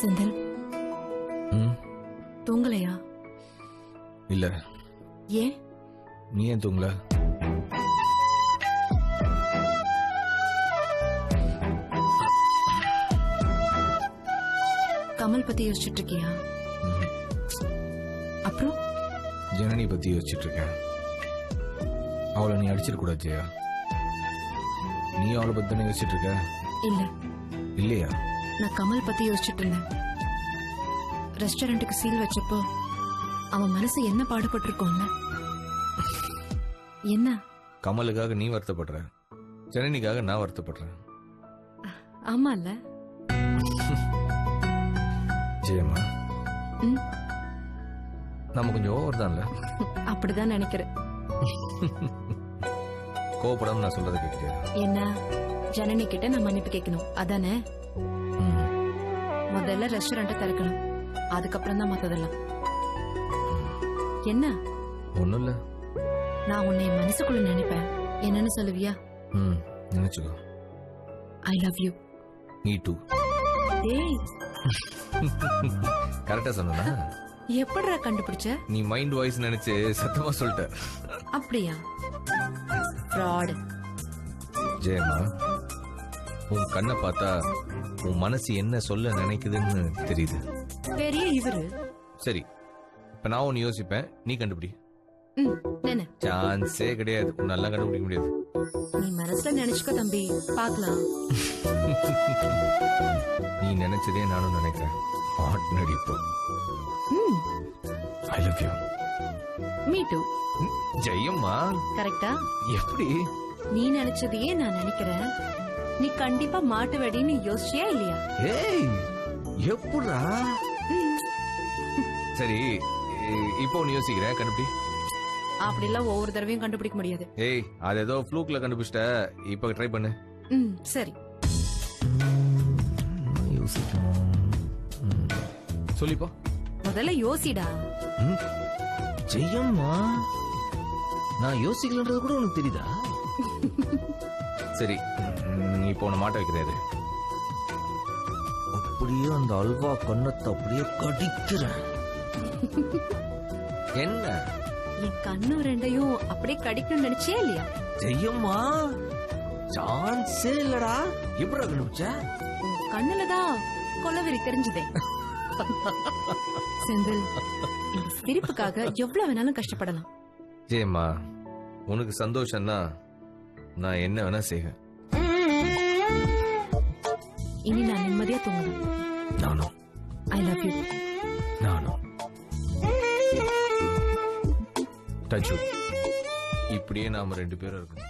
செந்தில் தூங்கலையா? இல்ல. ஏன்? நீ ஏன் தூங்கல? கமல் பத்தி யோசிச்சுட்டு இருக்கியா? அப்புறம் ஜனனி பத்தி யோசிச்சுட்டு இருக்கேன். அவளை நீ அடிச்சிடக்கூடாது ஜெயா. நீ அவளை பத்தி தானே யோசிச்சுட்டு இருக்க? இல்ல. இல்லையா? நான் கமல் பத்தி யோசிச்சுட்டு இருந்தேன். ரெஸ்டாரண்ட்டுக்கு சீல் வச்சப்போ அவன் மனசு என்ன பாடுபட்டிருக்கோம்ல. என்ன? கமலுக்காக நீ வருத்தப்படுற, ஜனனிக்காக நான் வருத்தப்படுறேன். ஆமா இல்ல ஜெயமா? நம்ம கொஞ்சம் ஓவர் தான்ல? அப்படிதான் நினைக்கிறேன். கோபப்படாம நான் சொல்றதை கேட்கிறியா? என்ன? ஜனனி கிட்ட நான் மன்னிப்பு கேட்கணும் அதானே? முதல்ல ரெஸ்டாரண்ட் திறக்கணும், அதுக்கப்புறம் தான் மத்ததெல்லாம். என்ன? ஒண்ணும் இல்ல. நான் உன்னை மனசுக்குள்ள நினைப்பேன். என்னன்னு சொல்லுவியா? நினைச்சுக்கோ. I love you. Me too. ஏய், கரெக்டா சொன்னா? எப்படிடா கண்டுபிடிச்ச? நீ மைண்ட் வாய்ஸ் நினைச்சு சத்தமா சொல்லிட்ட. அப்படியா? ஃப்ராட். ஜெயமா, உன் கண்ணை பார்த்தா உன் மனசு என்ன சொல்ல நினைக்குதுன்னு தெரியுது. பெரிய இவரு. சரி, இப்ப நான் ஒன்னு யோசிப்பேன், நீ கண்டுபிடி. என்ன? சான்ஸே கிடையாது, நல்லா கண்டுபிடிக்க முடியாது. நீ மனசுல நினைச்சுக்கோ தம்பி, பாக்கலாம். நீ நினைச்சதே நானும் நினைக்கிறேன். நடிப்போ. I love you. Me too. Jayamma. கரெக்டா? எப்படி? நீ நினைச்சதையே நான் நினைக்கிறேன். நீ கண்டிப்பா மாட்டு வெடின்னு யோசிச்சியா இல்லையா? ஏய், எப்படா? சரி, இப்போ ஒன்னு யோசிக்கிறேன், கண்டுபிடி. அப்படிலாம் ஒவ்வொரு தடவையும் கண்டுபிடிக்க முடியாது. ஏய், அது ஏதோ ஃப்ளூக்ல கண்டுபிடிச்சிட்ட, இப்போ ட்ரை பண்ணு. சரி. சொல்லிப்போ. முதல்ல யோசிடா. ஜெயம்மா, நான் யோசிக்கலன்றது கூட உனக்கு தெரியுதா? சரி, நீ இப்போ உன்னை மாட்ட வைக்கிறாரு. அப்படியே அந்த அல்வா கண்ணத்தை அப்படியே கடிக்கிறேன். என்ன? என் கண்ணு ரெண்டையும் அப்படியே கடிக்கணும்னு நினைச்சியா இல்லையா? ஜெயம்மா, சான்ஸே இல்லடா. எப்படா கண்டுபிடிச்ச? கண்ணுலதான் கொலவெறி தெரிஞ்சதே. செந்தில், இந்த சிரிப்புக்காக எவ்வளவு வேணாலும் கஷ்டப்படலாம். ஜெயம்மா, உனக்கு சந்தோஷம்னா நான் என்ன வேணா செய்வேன். இனி நான் நிம்மதியா தூங்கணும். நானும். ஐ லவ் யூ. நானும். டச்சு. இப்படியே நாம 2 பேரும் இருக்கணும்.